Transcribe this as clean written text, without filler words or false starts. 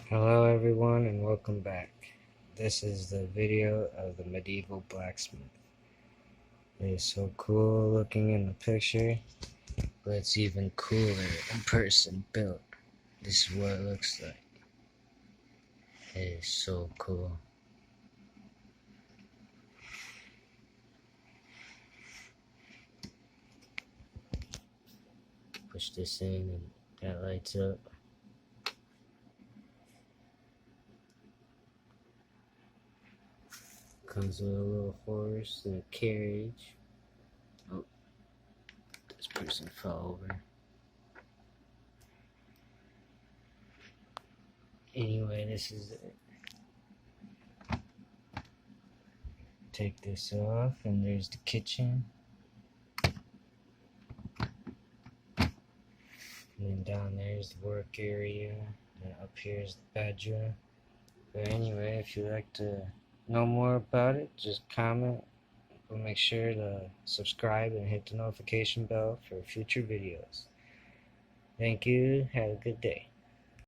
Hello everyone and welcome back. This is the video of the Medieval Blacksmith. It is so cool looking in the picture, but it's even cooler in person built. This is what it looks like. It is so cool. Push this in and that lights up. Comes with a little horse and a carriage. Oh, this person fell over. Anyway, this is it. Take this off and there's the kitchen. And then down there is the work area. And up here is the bedroom. But anyway, if you'd like to know more about it, just comment. But make sure to subscribe and hit the notification bell for future videos. Thank you. Have a good day.